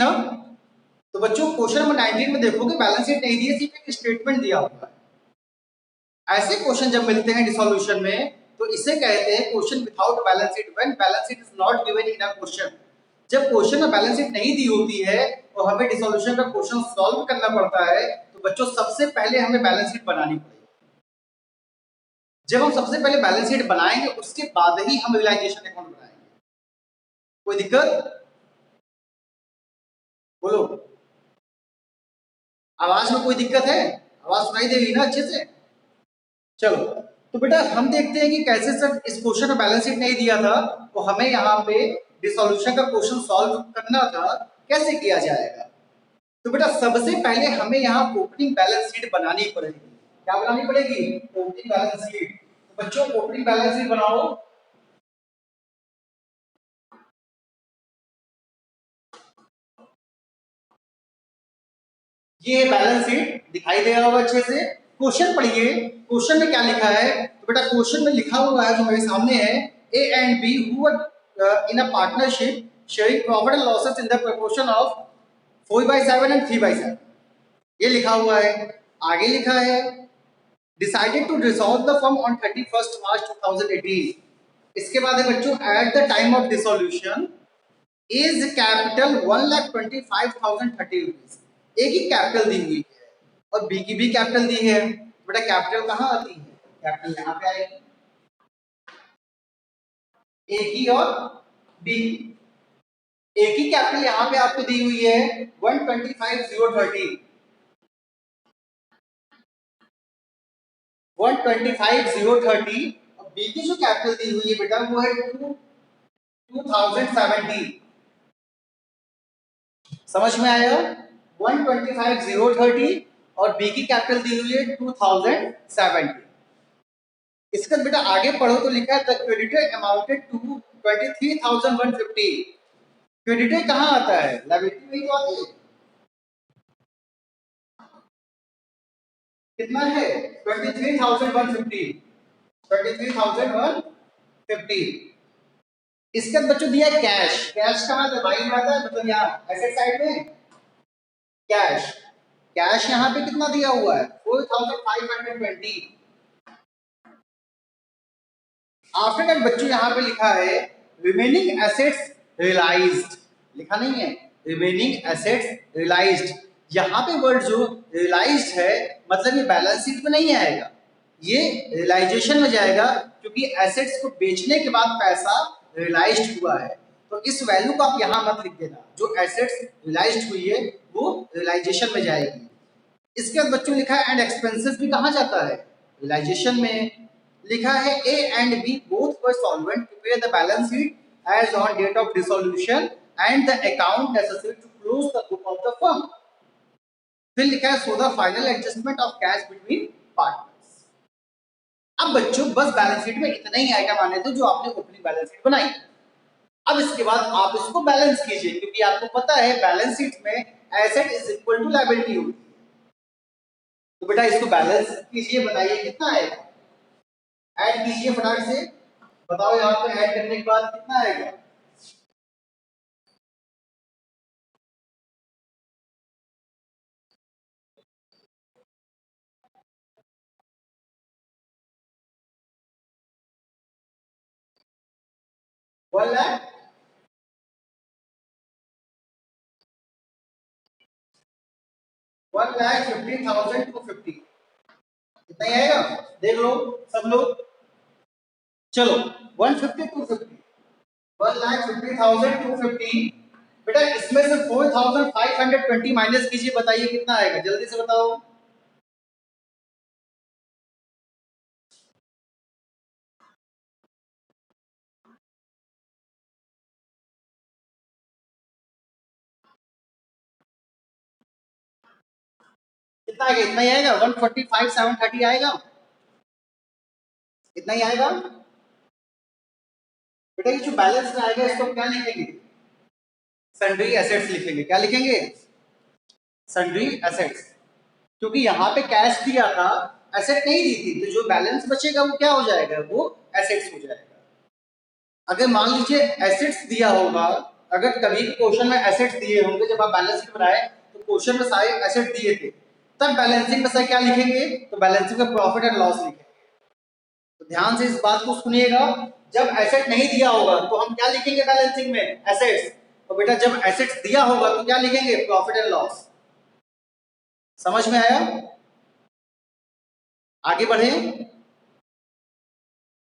ना। तो बच्चों क्वेश्चन नंबर 19 में देखोगे बैलेंस शीट नहीं दी है, सिर्फ एक स्टेटमेंट दिया हुआ है। ऐसे क्वेश्चन जब मिलते हैं डिसोल्यूशन में तो इसे कहते हैं question without balance sheet, when balance sheet is not given in a question. जब क्वेश्चन में बैलेंस शीट नहीं दी होती है और हमें डिसोल्यूशन का क्वेश्चन सॉल्व करना पड़ता है तो बच्चों सबसे पहले हमें बैलेंस शीट बनानी पड़ेगी। जब हम सबसे पहले बैलेंस शीट बनाएंगे उसके बाद ही हम रियलाइजेशन अकाउंट बनाएंगे। कोई दिक्कत? बोलो, आवाज में कोई दिक्कत है? आवाज सुनाई देगी ना अच्छे से? चलो तो बेटा हम देखते हैं कि कैसे सर इस क्वेश्चन में बैलेंस शीट नहीं दिया था तो हमें यहाँ पे डिसोल्यूशन का क्वेश्चन सॉल्व करना था, कैसे किया जाएगा। तो बेटा सबसे पहले हमें यहाँ ओपनिंग बैलेंस शीट बनानी पड़ेगी। क्या बनानी पड़ेगी? Opening balance sheet. तो बच्चों ओपनिंग बैलेंस शीट बनाओ। ये बैलेंस शीट दिखाई दे रहा होगा अच्छे से। क्वेश्चन पढ़िए, क्वेश्चन में क्या लिखा है। तो बेटा क्वेश्चन में लिखा हुआ है जो मेरे सामने है, A and B who were in a partnership sharing profit and losses in the proportion of 4/7 and 3/7। ये लिखा हुआ है। आगे लिखा है decided to dissolve the firm on 31 March 2018। इसके बाद है बच्चों at the time of dissolution is capital 1,25,030 rupees. A की कैपिटल दी हुई है और बी की भी कैपिटल दी है। बेटा कैपिटल कहाँ आती है? कैपिटल यहाँ पे आएगी, ए की और बी की। ए की कैपिटल यहाँ पे आपको दी हुई है 125,030, 125,030। और बी की जो कैपिटल दी हुई है बेटा वो है 2070। समझ में आया? 125,030 और बी की कैपिटल दी हुई है 2070। इसका बेटा आगे पढ़ो तो लिखा है the creditor amounted to 23,150। Creditor कहाँ आता है? लायबिलिटी में ही तो आती है। कितना है? 23,150, 23,150। इसके बाद बच्चों दिया है कैश। कैश कहाँ है भाई? में आता है मतलब यहाँ एसेट साइड में कैश। कैश यहाँ पे कितना दिया हुआ है? 4,520। आफ्टर दैट बच्चों यहाँ पे लिखा है रिमेनिंग एसेट्स रियलाइज्ड। लिखा नहीं है रिमेनिंग एसेट्स रियलाइज्ड। यहाँ पे वर्ड जो रियलाइज्ड है मतलब ये बैलेंस शीट में नहीं आएगा, ये रियलाइजेशन में जाएगा क्योंकि एसेट्स को बेचने के बाद पैसा रियलाइज्ड हुआ है। तो इस वैल्यू को आप यहाँ मत लिख देना, जो एसेट्स रियलाइज्ड हुई है वो रियलाइजेशन में जाएगी। इसके बाद बच्चों लिखा है एंड एक्सपेंसेस भी कहाँ जाता है? रियलाइजेशन में। लिखा है A and B both were solvent to pay the balance sheet as on date of dissolution and the account necessary to close the book of the firm. फिर लिखा है so the final adjustment of cash between partners. अब बच्चों बस balance sheet में इतना ही item आने थे जो आपने ओपनिंग बैलेंस शीट बनाई। अब इसके बाद आप इसको बैलेंस कीजिए क्योंकि आपको पता है बैलेंस शीट में asset is equal to liability होती है। तो बेटा इसको बैलेंस कीजिए, बताइए कितना आएगा? ऐड कीजिए फटाफट से, बताओ यहाँ पे ऐड करने के बाद कितना आएगा? वन लाख 1,50,250 कितना ही आएगा? देख लो सब लोग, चलो 150,250, 1,50,250। बेटा इसमें से 4,520 माइनस कीजिए, बताइए कितना आएगा? जल्दी से बताओ। कितना आएगा? इतना ही आएगा, 145,730 आएगा, इतना ही आएगा। बेटा ये जो बैलेंस में आएगा इसको क्या लिखेंगे? सन्ड्री एसेट्स लिखेंगे। क्या लिखेंगे? Sundry assets. क्योंकि यहाँ पे कैश दिया था, एसेट नहीं दी थी, तो जो बैलेंस बचेगा वो क्या हो जाएगा? वो एसेट्स हो जाएगा। अगर मान लीजिए एसेट्स दिया होगा, अगर कभी भी क्वेश्चन में एसेट्स दिए होंगे, जब आप बैलेंस शीट बनाए तो क्वेश्चन में सारे एसेट दिए थे, तब बैलेंसिंग में से क्या लिखेंगे, तो बैलेंसिंग में प्रॉफिट एंड लॉस लिखेंगे। तो ध्यान से इस बात को सुनिएगा, जब एसेट नहीं दिया होगा तो हम क्या लिखेंगे बैलेंसिंग में, एसेट्स। और बेटा जब एसेट्स दिया होगा तो क्या लिखेंगे, प्रॉफिट एंड लॉस। समझ में आया? आगे बढ़े।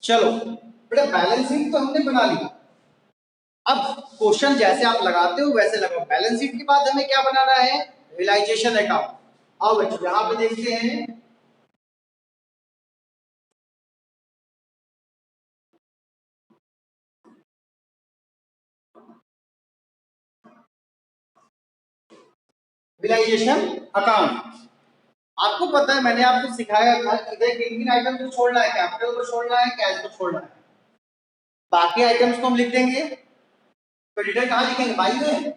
चलो बेटा बैलेंस शीट तो हमने बना ली, अब क्वेश्चन जैसे आप लगाते हो वैसे लगाओ। बैलेंस शीट के बाद हमें क्या बनाना है, रियलाइजेशन अकाउंट। अब यहां पे देखते हैं, रियलाइजेशन अकाउंट। आपको पता है मैंने आपको सिखाया था इधर किन किन आइटम को छोड़ना है, कैपिटल को छोड़ना है, कैश को छोड़ना है। बाकी आइटम्स को हम लिख देंगे। क्रेडिटर कहां लिखेंगे, बाई में।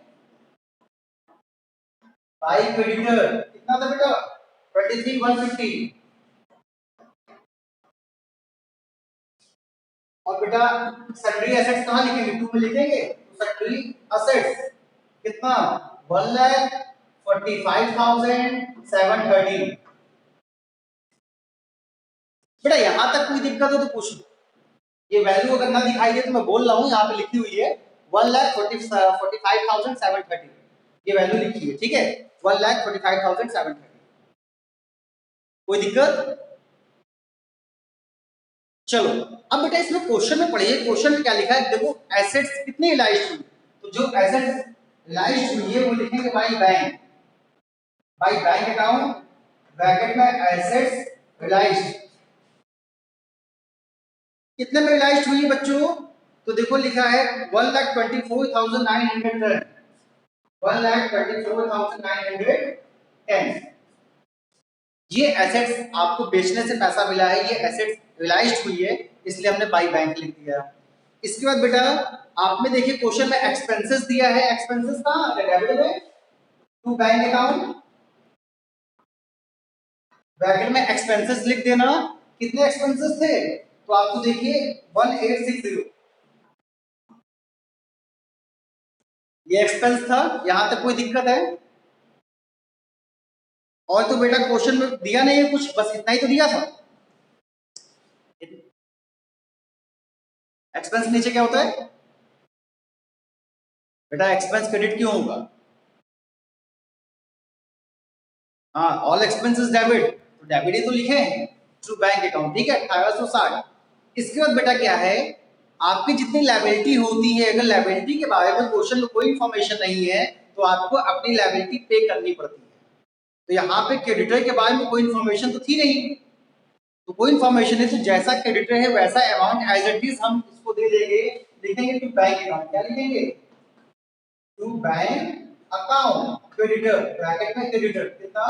बाई क्रेडिटर कितना था बेटा, 23,150। और बेटा सन्ड्री एसेट्स कहां लिखेंगे, 2 में लिखेंगे। तो सन्ड्री एसेट्स कितना, 1,45,730। बेटा यहां तक कोई दिक्कत हो तो पूछ लो। ये वैल्यू अगर ना दिखाई दे तो मैं बोल रहा हूं, यहाँ पे लिखी हुई है 1,45,730, ये वैल्यू लिखी है, ठीक है, 1,45,730। कोई दिक्कत? चलो अब बेटा इसमें क्वेश्चन में पढ़िए, क्वेश्चन में क्या लिखा है, देखो एसेट्स कितने रियलाइज हुई, तो जो एसेट्स रियलाइज हुई है वो लिखेंगे by bank, by bank account, bracket में एसेट्स रियलाइज। कितने में रियलाइज हुई है बच्चों, तो देखो लिखा है 1,24,910, 1,24,910। ये एसेट्स आपको बेचने से पैसा मिला है, ये एसेट्स रियलाइज्ड हुई है, इसलिए हमने बाई बैंक लिख दिया। इसके बाद बेटा आप में देखिए क्वेश्चन में एक्सपेंसेस दिया है, एक्सपेंसेस कहां है, डेबिट में, टू बैंक अकाउंट, ब्रैकेट में एक्सपेंसेस लिख देना। कितने एक्सपेंसेस थे, तो आपको देखिए 1860, ये एक्सपेंस था, यहां तक कोई दिक्कत है? और तो बेटा क्वेश्चन में दिया नहीं है कुछ, बस इतना ही तो दिया था। एक्सपेंस नीचे क्या होता है बेटा, एक्सपेंस क्रेडिट क्यों होगा, हाँ ऑल एक्सपेंसेस डेबिट, तो डेबिट ही तो लिखे हैं थ्रू बैंक अकाउंट, ठीक है 1860। इसके बाद बेटा क्या है, आपकी जितनी लायबिलिटी होती है, अगर लायबिलिटी के बारे में क्वेश्चन में कोई इंफॉर्मेशन नहीं है तो आपको अपनी लायबिलिटी पे करनी पड़ती है। तो यहाँ पे क्रेडिटर के बारे में कोई इंफॉर्मेशन तो थी नहीं, तो कोई इंफॉर्मेशन है तो जैसा क्रेडिटर है वैसा अमाउंट एज इट इज हम इसको दे देंगे, लिखेंगे टू बैंक अकाउंट, क्या लिखेंगे, to bank account creditor, bracket में क्रेडिटर कितना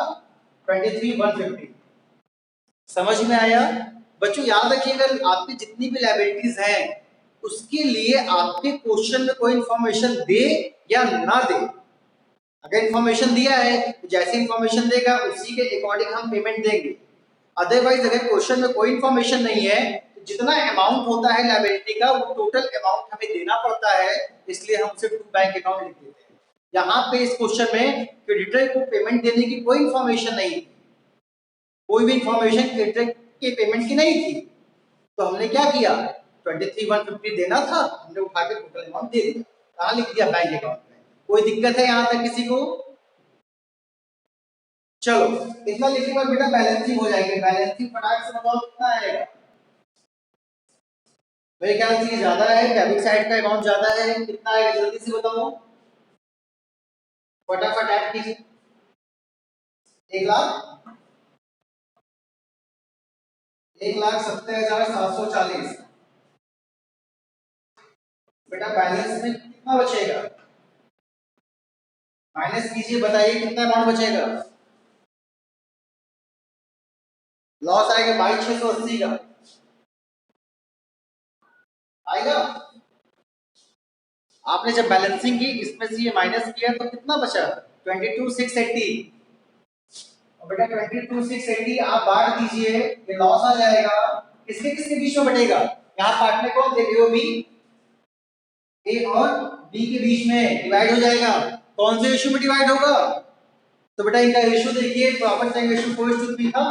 23,150। समझ में आया बच्चों? याद रखिएगा आपकी जितनी भी लायबिलिटीज हैं उसके लिए आपके क्वेश्चन में कोई इंफॉर्मेशन दे या ना दे, अगर इंफॉर्मेशन दिया है तो जैसे इंफॉर्मेशन देगा उसी के अकॉर्डिंग हम पेमेंट देंगे। अदरवाइज अगर क्वेश्चन में कोई इंफॉर्मेशन नहीं है तो जितना अमाउंट होता है लायबिलिटी का वो टोटल अमाउंट हमें देना पड़ता है, इसलिए हम उसे टू बैंक अकाउंट लिख देते हैं। यहाँ पे इस क्वेश्चन में क्रेडिटर को पेमेंट देने की कोई इंफॉर्मेशन नहीं थी, कोई भी इंफॉर्मेशन क्रेडिटर के पेमेंट की नहीं थी, तो हमने क्या किया 23,150 देना था, हमने उठा के टोटल अमाउंट दे दिया, कहाँ लिख दिया, बैंक अकाउंट में। कोई दिक्कत है यहाँ तक किसी को? चलो इतना लिखने पर बेटा बैलेंसिंग हो जाएगी, बैलेंसिंग फटाक से बताओ कितना आएगा, मेरे ख्याल से ये ज्यादा है, डेबिट साइड का अमाउंट ज्यादा है, कितना आएगा जल्दी से बताओ, फटाफट ऐड कीजिए। 1,00,000, 1,70,740। बेटा बैलेंस में कितना बचेगा, माइनस कीजिए, बताइए कितना अमाउंट बचेगा, लॉस आएगा 22,680 का आएगा। आपने जब बैलेंसिंग की इसमें से ये माइनस किया तो कितना बचा, 22,680। और बेटा 22,680 आप बांट दीजिए, ये लॉस आ जाएगा, किसके किसके बीच में बटेगा, यहाँ पार्ट में कौन थे, ए और बी, ए और बी के बीच में डिवाइड हो जाएगा। कौन से रेशियो में डिवाइड होगा? तो बेटा इनका रेशियो देखिए, प्रॉपर टाइम रेशियो 4:3 था।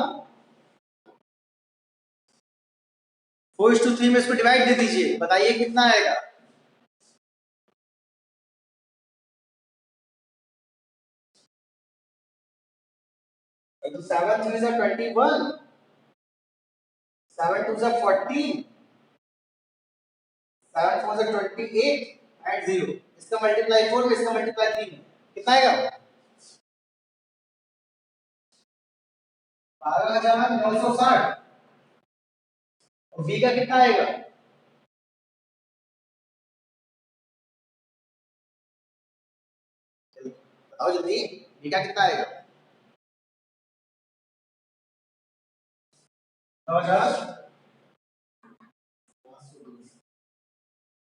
4:3 में इसको डिवाइड दे दीजिए, बताइए कितना आएगा? तो 7 3 जा 21, 7 2 जा 14, 7 4 जा 28 एंड 0। इसका मल्टीप्लाई 4 में, इसका मल्टीप्लाई 3 में कितना आएगा? 12,960। और बी का कितना आएगा? बताओ जल्दी, बी का कितना आएगा? 9,000।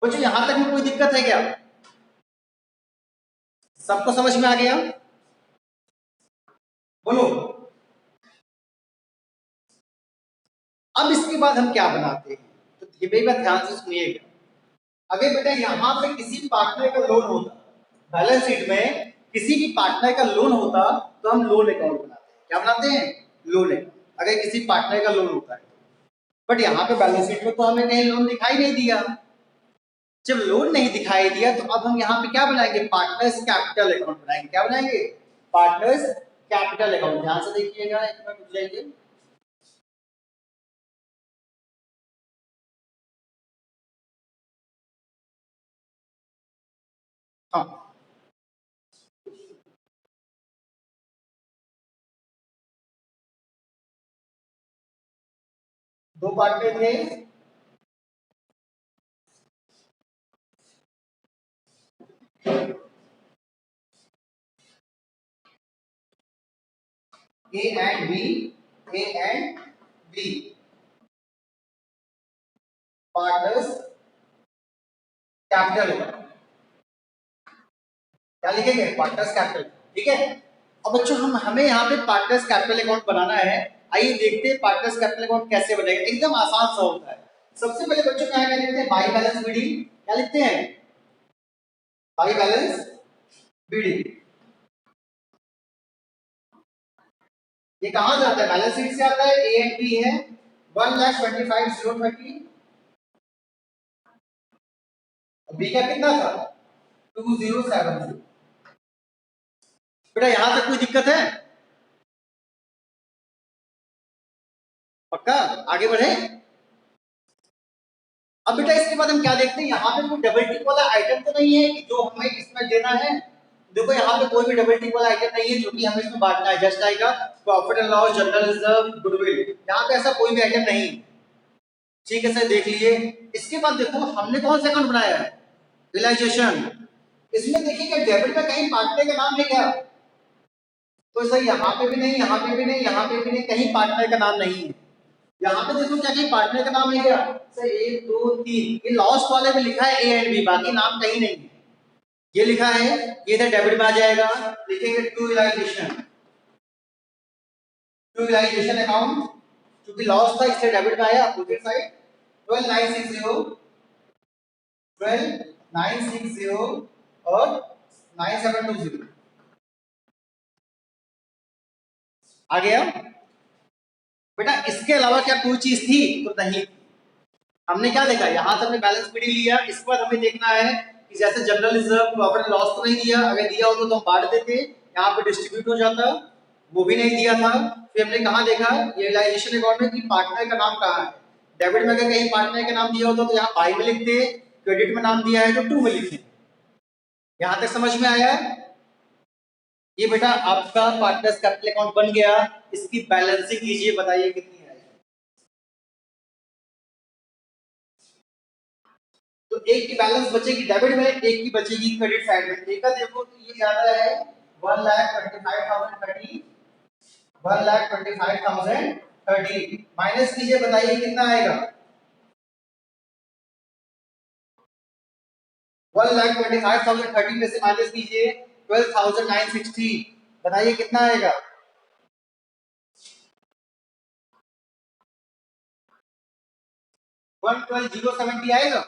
बच्चों यहां तक में कोई दिक्कत है क्या? सबको समझ में आ गया? बोलो। अब इसके बाद हम क्या बनाते हैं, तो धीमे बात ध्यान से सुनिएगा। अगर बेटा यहां पे किसी पार्टनर का लोन होता, बैलेंस शीट में किसी भी पार्टनर का लोन होता, तो हम लोन अकाउंट बनाते हैं। क्या बनाते हैं? Loan account. अगर किसी पार्टनर का लोन होता है, बट यहाँ पे बैलेंस शीट में तो हमें कहीं लोन दिखाई नहीं दिया। जब लोन नहीं दिखाई दिया तो अब हम यहाँ पे क्या बनाएंगे? पार्टनर्स कैपिटल अकाउंट बनाएंगे। क्या बनाएंगे? Partners capital account. ध्यान से देखिएगा, एक बार रुक जाइए। हाँ, दो पार्टनर थे, A and B, A and B, partners capital account. क्या लिखेंगे? Partners capital. ठीक है। अब बच्चों हमें यहाँ पे पार्टनर्स कैपिटल अकाउंट बनाना है। आइए देखते हैं पार्टनर्स कैपिटल अकाउंट कैसे बनेगा। एकदम आसान सा होता है। सबसे पहले बच्चों क्या लिखते हैं? By balance BD. क्या लिखते हैं? By balance BD. ये कहां से आता है? बैलेंस शीट से आता है। ए एंड बी है, 1,25,030। बी का कितना था? 2,070। बेटा यहां तक कोई दिक्कत है? पक्का? आगे बढ़े। अब बेटा इसके बाद हम क्या देखते हैं, यहाँ पे कोई डबल टिक वाला आइटम तो नहीं है कि जो हमें इसमें देना है। देखो यहाँ पे कोई भी डबल टिक वाला आइटम नहीं है जो कि हमें इसमें बांटना है। जस्ट आएगा profit and loss, general reserve, goodwill. यहाँ पे ऐसा कोई भी आइटम नहीं है। ठीक है सर, देख लीजिए। इसके बाद देखो हमने कौन सा अकाउंट बनाया है? रियलाइजेशन। इसमें देखिएगा डेबिट में कहीं पार्टनर का नाम है क्या? तो सर यहाँ पे भी नहीं, यहाँ पे भी नहीं, यहाँ पे भी नहीं, कहीं पार्टनर का नाम नहीं है। यहाँ पे देखो क्या कहीं पार्टनर का नाम है क्या? सर 1 2 3, ये लास्ट वाले में लिखा है ए एंड बी, बाकी नाम कहीं नहीं है। ये लिखा है, ये इधर डेबिट में आ जाएगा। लिखेंगे to realisation, to realisation account. क्योंकि लॉस था इसलिए डेबिट में आया। अपोजिट साइड 12960, 12960 और 9720 आ गया। बेटा इसके अलावा क्या कोई चीज थी? तो नहीं। हमने क्या देखा, यहां तक हमने बैलेंस शीट लिया। इसके बाद हमें देखना है कि जैसे जनरल रिजर्व, प्रॉफिट लॉस तो नहीं दिया। अगर दिया होता तो हम बांट देते, यहाँ पे डिस्ट्रीब्यूट हो जाता। वो भी नहीं दिया था। फिर हमने कहा देखा रियलाइजेशन अकाउंट में कि पार्टनर का नाम कहाँ है। डेबिट में अगर कहीं पार्टनर का नाम दिया होता तो यहाँ बाई में लिखते, क्रेडिट में नाम दिया है तो टू में लिखते। यहाँ तक समझ में आया? ये बेटा आपका पार्टनर्स कैपिटल अकाउंट बन गया। इसकी बैलेंसिंग कीजिए, बताइए कितनी है। तो एक की बैलेंस बचेगी डेबिट में, एक की बचेगी क्रेडिट साइड में। एक का देखो तो ये ज्यादा है 1,25,030, 1,25,030 माइनस कीजिए, बताइए कितना आएगा? 1,25,030 में से माइनस कीजिए 12,960, बताइए कितना आएगा? 1,12,070 आएगा।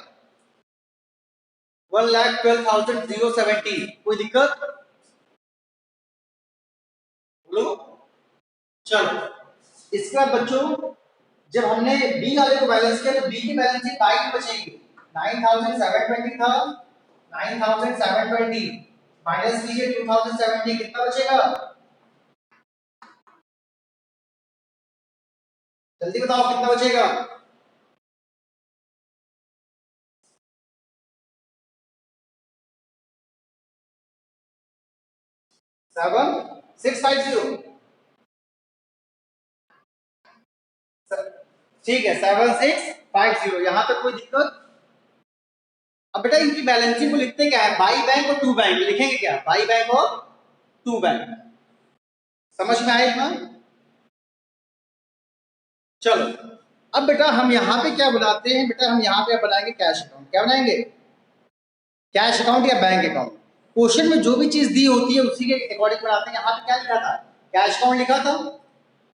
1,12,070। कोई दिक्कत? बोलो। चलो, इसके बाद बच्चों जब हमने बी वाले को बैलेंस किया तो बी की बैलेंस शीट 22 बचेगी। 9,720 था, 9,720 माइनस कीजिए 2,070, कितना बचेगा? जल्दी बताओ कितना बचेगा? 7,650। ठीक है, 7,650, यहां तक कोई दिक्कत? अब बेटा इनकी बैलेंसिंग को लिखते क्या है? बाई बैंक और टू बैंक लिखेंगे क्या? बाई बैंक और टू बैंक। समझ में आया इतना? चलो, अब बेटा हम यहाँ पे क्या बनाते हैं? बेटा हम यहाँ पे बनाएंगे कैश अकाउंट। क्या बनाएंगे? कैश अकाउंट या बैंक अकाउंट। क्वेश्चन में जो भी चीज दी होती है उसी के अकॉर्डिंग बनाते हैं। यहाँ पे क्या लिखा था? कैश अकाउंट लिखा था।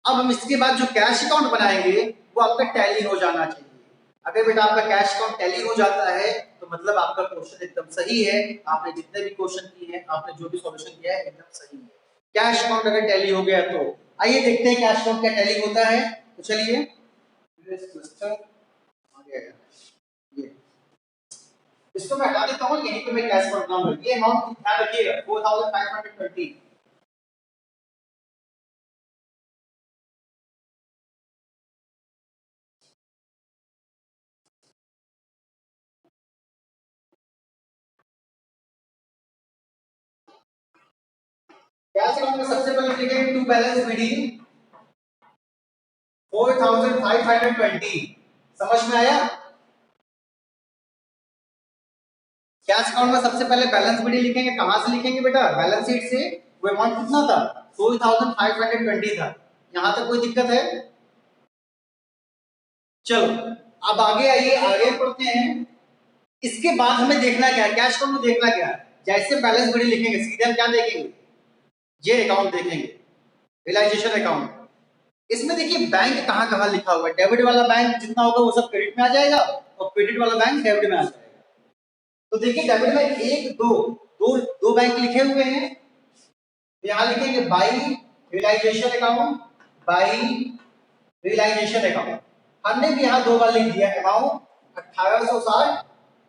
अब हम इसके बाद जो कैश अकाउंट बनाएंगे वो आपका टैली हो जाना चाहिए। अगर बेटा आपका कैश अकाउंट टैली हो जाता है तो मतलब आपका क्वेश्चन एकदम सही है। आपने जितने भी क्वेश्चन किए हैं, आपने जो भी सॉल्यूशन किया है एकदम सही है। कैश अकाउंट अगर टैली हो गया तो आइए देखते हैं कैश अकाउंट क्या टैली होता है। तो चलिए ये इसको मैं हटा देता हूँ, यहीं पे मैं कैश अकाउंट बनाऊंगा। ये अमाउंट ध्यान रखिएगा 4,520। कैश अकाउंट में सबसे पहले लिखेंगे टू बैलेंस बीडी 4,520। समझ में आया? कैश अकाउंट में सबसे पहले बैलेंस बीडी लिखेंगे। कहां से लिखेंगे बेटा? बैलेंस शीट से। वो अमाउंट कितना था? 4,520 था। यहां तक कोई दिक्कत है? चलो, अब आगे आइए, आगे पढ़ते हैं। इसके बाद हमें देखना क्या है? कैश अकाउंट में देखना क्या है? जैसे बैलेंस बीडी लिखेंगे सीधे हम क्या देखेंगे? ये अकाउंट देखेंगे, रियलाइजेशन अकाउंट। इसमें देखिए बैंक कहां कहां लिखा हुआ है। डेबिट वाला बैंक जितना होगा वो सब क्रेडिट में आ जाएगा और क्रेडिट वाला बैंक डेबिट में आ जाएगा। तो देखिए डेबिट में एक दो दो दो बैंक लिखे हुए हैं। यहां लिखेंगे by realisation account, by realisation account. हमने भी यहां दो बार लिख दिया अमाउंट 1860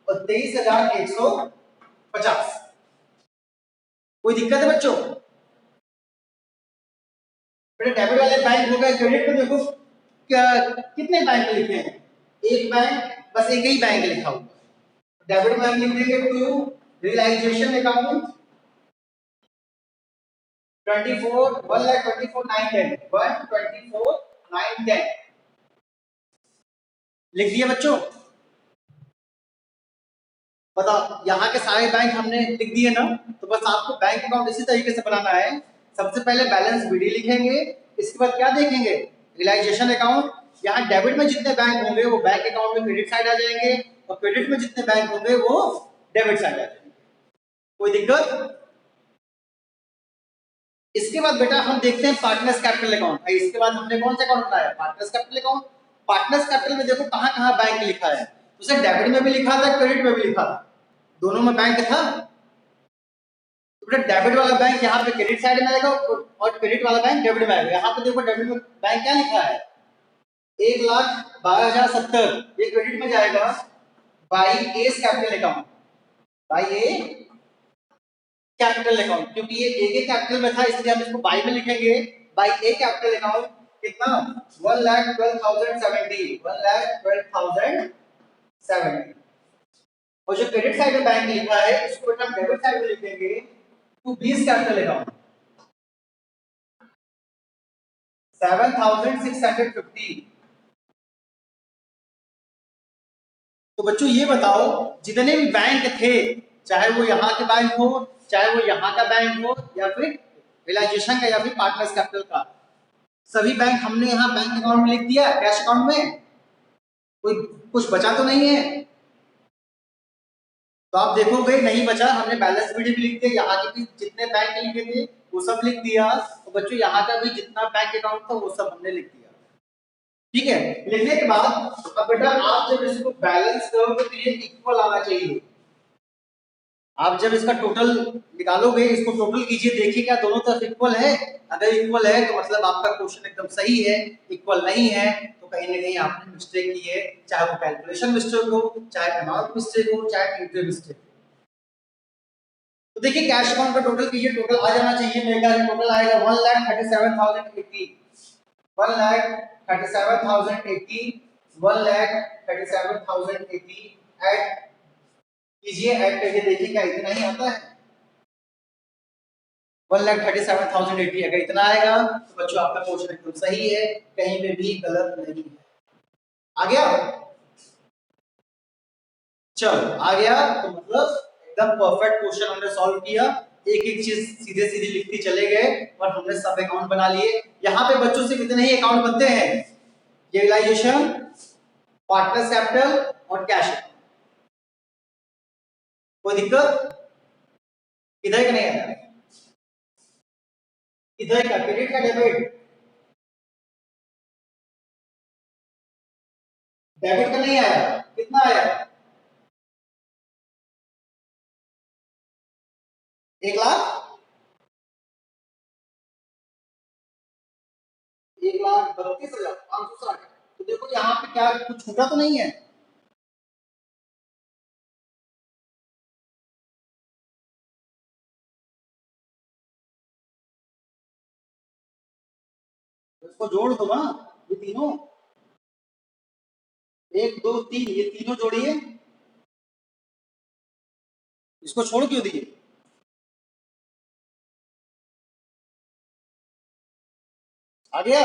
और 23,150। कोई दिक्कत है बच्चों? फिर डेबिट वाले बैंक हो गए। क्रेडिट में देखो क्या कितने बैंक लिखे हैं? एक बैंक, बस एक ही बैंक लिखा हुआ है। डेबिट बैंक लिख देंगे टू रियलाइजेशन अकाउंट 24 1,24,910 1,24,910 लिख दिया बच्चों। बताओ, यहाँ के सारे बैंक हमने लिख दिए ना? तो बस आपको बैंक अकाउंट इसी तरीके से बनाना है। सबसे पहले बैलेंस बीडी लिखेंगे, इसके बाद क्या देखेंगे? Realisation account. यहाँ डेबिट में जितने बैंक होंगे वो बैंक अकाउंट में क्रेडिट साइड आ जाएंगे और क्रेडिट में जितने बैंक होंगे वो डेबिट साइड आ जाएंगे। कोई दिक्कत? इसके बाद बेटा हम देखते हैं पार्टनर्स कैपिटल अकाउंट। इसके बाद हमने कौन सा अकाउंट बनाया? Partners capital account. Partners capital में देखो कहां कहां बैंक लिखा है। उसे डेबिट में भी लिखा था, क्रेडिट में भी लिखा था, दोनों में बैंक था। तो बेटा डेबिट वाला बैंक यहाँ पे क्रेडिट साइड में आएगा और क्रेडिट वाला बैंक डेबिट में आएगा। यहाँ पे देखो डेबिट में बैंक क्या लिखा है? 1,12,070 ये क्रेडिट में जाएगा by A capital account, by A capital account. क्योंकि ये ए के कैपिटल में था इसलिए हम इसको बाई में लिखेंगे। बाई ए कैपिटल अकाउंट कितना? 1,12,070 1,12,070। और जो क्रेडिट साइड में बैंक लिखा है इसको बेटा हम डेबिट साइड में लिखेंगे टू बीस कैपिटल अकाउंट 7,650। तो बच्चों ये बताओ, जितने भी बैंक थे, चाहे वो यहाँ के बैंक हो, चाहे वो यहाँ का बैंक हो, या फिर रियलाइजेशन का या फिर पार्टनर्स कैपिटल का, सभी बैंक हमने यहाँ बैंक अकाउंट में लिख दिया। कैश अकाउंट में कोई कुछ बचा तो नहीं है? तो आप देखोगे नहीं बचा। हमने बैलेंस शीट भी लिख दिया, यहाँ के भी जितने बैंक लिखे थे वो सब लिख दिया। तो बच्चों यहाँ का भी जितना बैंक अकाउंट था वो सब हमने लिख दिया। ठीक है, लिखने के बाद अब बेटा आप जब इसको बैलेंस करोगे तो ये इक्वल आना चाहिए। आप जब इसका टोटल निकालोगे, इसको टोटल कीजिए, देखिए क्या दोनों तरफ इक्वल है। अगर इक्वल है तो मतलब आपका क्वेश्चन एकदम सही है। इक्वल नहीं है तो कहीं ना कहीं आपने मिस्टेक की है, चाहे वो कैलकुलेशन मिस्टेक हो, चाहे अमाउंट मिस्टेक हो, चाहे एंट्री मिस्टेक हो। तो देखिए कैश अकाउंट का टोटल कीजिए, टोटल आ जाना चाहिए मेरे ख्याल से। टोटल आएगा 1,37,080, 1,37,080, 1,37,080 ऐड कीजिए, ऐड करके देखिए क्या इतना ही आता है। 1,37,080 अगर इतना आएगा तो बच्चों आपका क्वेश्चन एकदम सही है, कहीं पे भी गलत नहीं है। आ गया? चलो आ गया तो मतलब एकदम परफेक्ट क्वेश्चन हमने सॉल्व किया। एक एक चीज सीधे सीधे लिखते चले गए और हमने सब अकाउंट बना लिए। यहाँ पे बच्चों से कितने ही अकाउंट बनते हैं? रियलाइजेशन, पार्टनर्स कैपिटल और कैश। कोई दिक्कत इधर का नहीं आया? इधर का क्रेडिट का डेबिट, डेबिट का नहीं आया। कितना आया? 1,32,000, 1,32,560। तो देखो यहाँ पे क्या कुछ छूटा तो नहीं है? तो इसको जोड़ दो ना, ये तीनों, 1, 2, 3, ये तीनों जोड़िए। इसको छोड़ क्यों दिए? आ गया?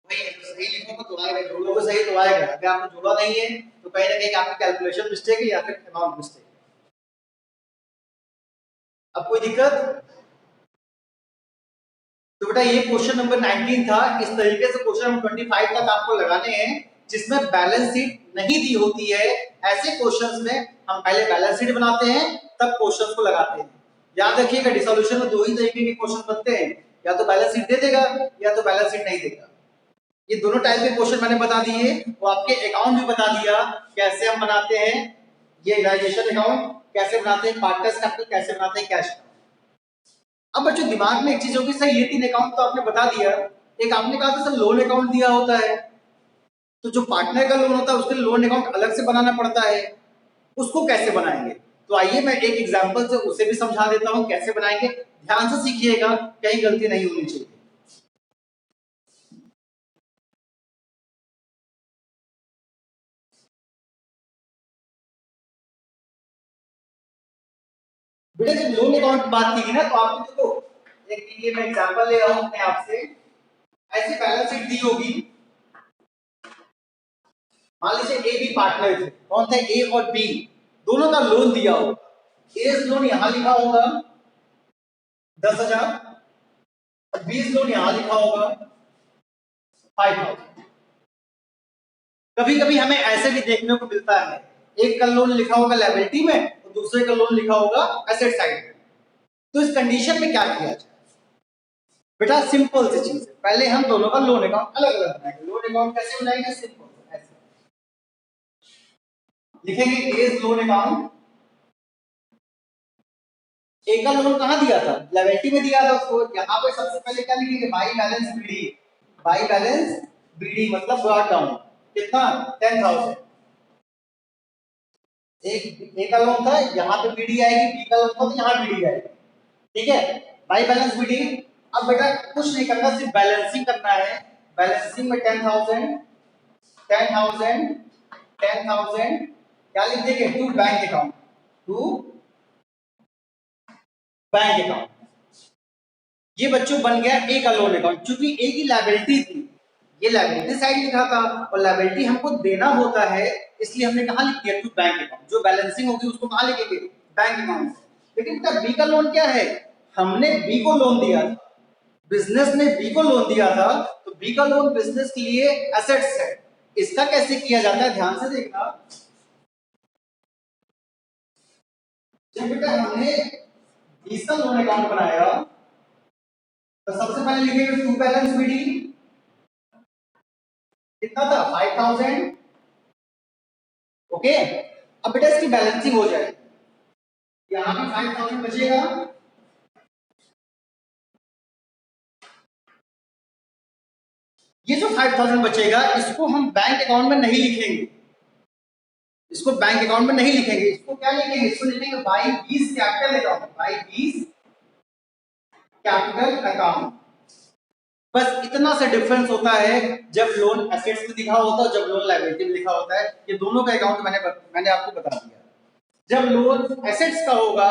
वही है, तो सही लिखोगे तो आएगा, जोड़ोगे सही तो आएगा। अगर आपने जोड़ा नहीं है तो कहीं ना कहीं आपकी कैलकुलेशन मिस्टेक है या फिर अमाउंट मिस्टेक है। अब कोई दिक्कत? तो बेटा ये क्वेश्चन नंबर 19 था। इस तरीके से क्वेश्चन नंबर 25 तक आपको लगाने हैं जिसमें बैलेंस शीट नहीं दी होती है। ऐसे क्वेश्चंस में हम पहले बैलेंस शीट बनाते हैं, तब क्वेश्चंस को लगाते हैं। याद रखिएगा डिसोल्यूशन में दो ही तरीके के क्वेश्चन बनते हैं, या तो बैलेंस शीट दे देगा या तो बैलेंस शीट नहीं देगा। ये दोनों टाइप के क्वेश्चन मैंने बता दिए, वो आपके अकाउंट भी बता दिया कैसे हम बनाते हैं। ये रियलाइजेशन अकाउंट कैसे बनाते हैं, पार्टनर्स कैपिटल कैसे बनाते हैं, कैश। अब बच्चों दिमाग में एक चीज होगी, सर ये 3 अकाउंट तो आपने बता दिया, एक आपने कहा था सर लोन अकाउंट दिया होता है, तो जो पार्टनर का लोन होता है उसके लिए लोन अकाउंट अलग से बनाना पड़ता है, उसको कैसे बनाएंगे? तो आइए मैं एक एग्जांपल से उसे भी समझा देता हूं कैसे बनाएंगे। ध्यान से सीखिएगा, कहीं गलती नहीं होनी चाहिए। बेटा जब लोन अकाउंट की बात की ना तो आपने देखो, एक ये मैं एग्जांपल ले रहा हूं अपने आप से। ऐसी बैलेंस शीट दी होगी, मान लीजिए ए बी पार्टनर थे, कौन थे? ए और बी, दोनों का लोन दिया होगा। ए लोन यहां लिखा होगा 10,000, और बी लोन यहां लिखा होगा 5,000। कभी कभी हमें ऐसे भी देखने को मिलता है, एक का लोन लिखा होगा लायबिलिटी में और दूसरे का लोन लिखा होगा एसेट साइड में। तो इस कंडीशन में क्या किया जाए? बेटा सिंपल सी चीज है, पहले हम दोनों का लोन अकाउंट अलग अलग बनाएंगे। लोन अकाउंट कैसे बनाएंगे? सिंपल ऐसे लिखेंगे, ए लोन अकाउंट। ए का लोन कहां दिया था? लायबिलिटी में दिया था उसको। यहां पे सबसे पहले क्या लिखेंगे? By balance BD. By balance BD मतलब ब्रॉट डाउन। कितना? 10,000। एक ए का लोन था, यहाँ पे बीडी आएगी, बी का लोन था तो यहाँ बीडी आएगी। ठीक है, बाई बैलेंस बीडी। अब बेटा कुछ नहीं करना, सिर्फ बैलेंसिंग करना है। बैलेंसिंग में 10,000, 10,000, 10,000 क्या लिख देंगे? To bank account, to bank account. ये बच्चों बन गया ए का लोन अकाउंट। चूंकि ए की लायबिलिटी थी, ये लायबिलिटी साइड लिखा था और लायबिलिटी हमको देना होता है, इसलिए हमने कहा लिख दिया टू बैंक अकाउंट। जो बैलेंसिंग होगी उसको कहां लिखेंगे? Bank account. लेकिन बेटा बी का लोन क्या है? हमने बी को लोन दिया था, बिजनेस ने बी को लोन दिया था, तो बी का लोन बिजनेस के लिए एसेट्स है। इसका कैसे किया जाता है? ध्यान से देखना। जब बेटा हमने 20 का लोन अकाउंट बनाया तो सबसे पहले लिखेंगे टू बैलेंस बीडी। कितना था? 5,000। ओके, अब बेटा इसकी बैलेंसिंग हो जाएगी, यहाँ भी 5000 बचेगा, ये जो 5000 बचेगा इसको हम बैंक अकाउंट में नहीं लिखेंगे, इसको बैंक अकाउंट में नहीं लिखेंगे, इसको क्या लिखेंगे, इसको लिखेंगे बाई बीस कैपिटल अकाउंट, बाई बीस कैपिटल अकाउंट। बस इतना सा डिफरेंस होता है जब लोन एसेट्स में लिखा होता है, जब लोन लायबिलिटी में लिखा होता है, ये दोनों का अकाउंट मैंने आपको बता दिया। जब लोन एसेट्स का होगा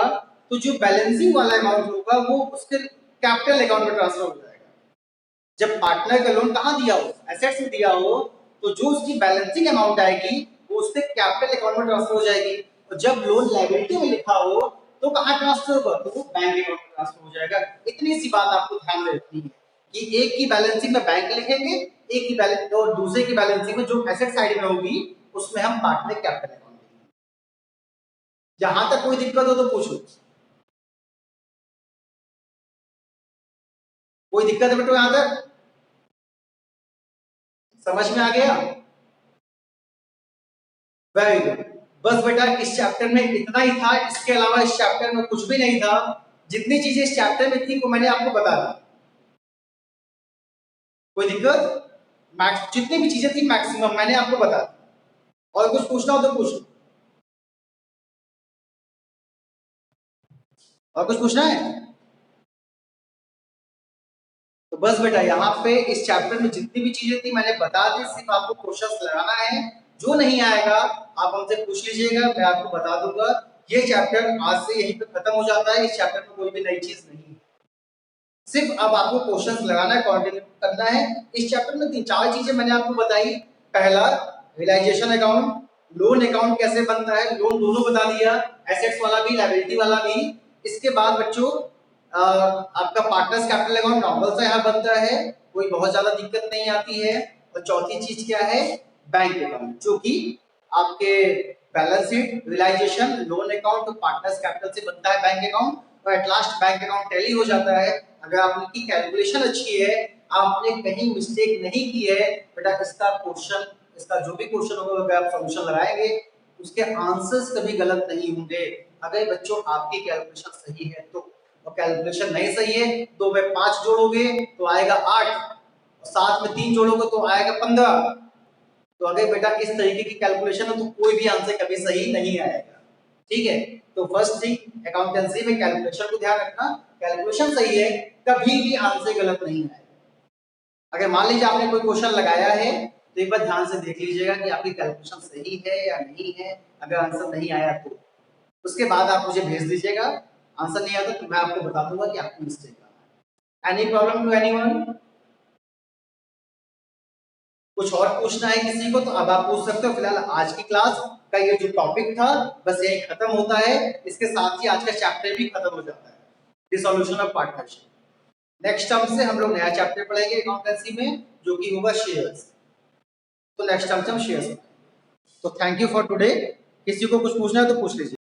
तो जो बैलेंसिंग वाला अमाउंट होगा वो उसके कैपिटल अकाउंट में ट्रांसफर हो जाएगा। जब पार्टनर का लोन कहां दिया हो, एसेट्स में दिया हो, तो जो उसकी बैलेंसिंग अमाउंट आएगी वो उसके कैपिटल अकाउंट में ट्रांसफर हो जाएगी, और जब लोन लायबिलिटी में लिखा हो तो कहां ट्रांसफर होगा, तो वो बैंक अकाउंट में ट्रांसफर हो जाएगा। इतनी सी बात आपको ध्यान में रखनी है कि एक की बैलेंसिंग में बैंक लिखेंगे, एक की बैलेंस और दूसरे की बैलेंसिंग में जो एसेट साइड में होगी उसमें हम पार्टनर कैपिटल अकाउंट लिखेंगे। जहां तक कोई दिक्कत हो तो पूछो, कोई दिक्कत है बेटा, यहां तक समझ में आ गया? Very good. बस बेटा इस चैप्टर में इतना ही था, इसके अलावा इस चैप्टर में कुछ भी नहीं था। जितनी चीजें इस चैप्टर में थी वो मैंने आपको बता दी। कोई दिक्कत? मैक्स जितनी भी चीजें थी मैक्सिमम मैंने आपको बता दी। और कुछ पूछना हो तो पूछो, और कुछ पूछना है तो बस बेटा यहाँ पे इस चैप्टर में जितनी भी चीजें थी मैंने बता दी, सिर्फ आपको क्वेश्चंस लगाना है। जो नहीं आएगा आप हमसे पूछ लीजिएगा, मैं आपको बता दूंगा। ये चैप्टर आज से यहीं पे खत्म हो जाता है, इस चैप्टर में कोई भी नई चीज नहीं है, सिर्फ अब आपको क्वेश्चंस लगाना है, कंटिन्यू करना है। इस चैप्टर में तीन चार चीजें मैंने आपको बताई। पहला रियलाइजेशन अकाउंट, लोन अकाउंट कैसे बनता है, लोन दोनों बता दिया, एसेट्स वाला भी लायबिलिटी वाला भी। इसके बाद बच्चों आपका पार्टनर्स कैपिटल अकाउंट नॉर्मल सा यहाँ बनता है, कोई बहुत ज्यादा दिक्कत नहीं आती है। और चौथी चीज क्या है, बैंक अकाउंट, जो कि आपके balance sheet, realisation, loan account, partners capital से बनता है बैंक अकाउंट, और at last bank account tally हो जाता है। अगर आपकी कैलकुलेशन अच्छी है, आपने कहीं मिस्टेक नहीं की है बेटा, इसका क्वेश्चन, इसका जो भी क्वेश्चन होगा अगर आप सॉल्यूशन लगाएंगे उसके आंसर्स कभी गलत नहीं होंगे, अगर बच्चों आपकी कैलकुलेशन सही है तो। और कैलकुलेशन नहीं सही है, 2 में 5 जोड़ोगे तो आएगा 8, और 7 में 3 जोड़ोगे तो आएगा 15। तो अगर बेटा इस तरीके की कैलकुलेशन है तो कोई भी आंसर कभी सही नहीं आएगा, ठीक है। तो फर्स्ट थिंग अकाउंटेंसी में कैलकुलेशन को ध्यान रखना, कैलकुलेशन सही है कभी भी आंसर गलत नहीं आएगा। अगर मान लीजिए आपने कोई क्वेश्चन लगाया है तो एक बार ध्यान से देख लीजिएगा कि आपकी कैलकुलेशन सही है या नहीं है। अगर आंसर नहीं आया तो उसके बाद आप मुझे भेज दीजिएगा, आंसर नहीं आता तो मैं आपको बता दूंगा कि आपकी मिस्टेक है। Any problem to anyone? कुछ और पूछना है किसी को तो अब आप पूछ सकते हो। फिलहाल आज की क्लास का ये जो टॉपिक था बस यही खत्म होता है, इसके साथ ही आज का चैप्टर भी खत्म हो जाता है, dissolution of partnership. Next term से हम लोग नया चैप्टर पढ़ेंगे अकाउंटेंसी में, जो कि होगा शेयर्स। तो नेक्स्ट टर्म से हम शेयर्स। तो थैंक यू फॉर टुडे। किसी को कुछ पूछना है तो पूछ लीजिए।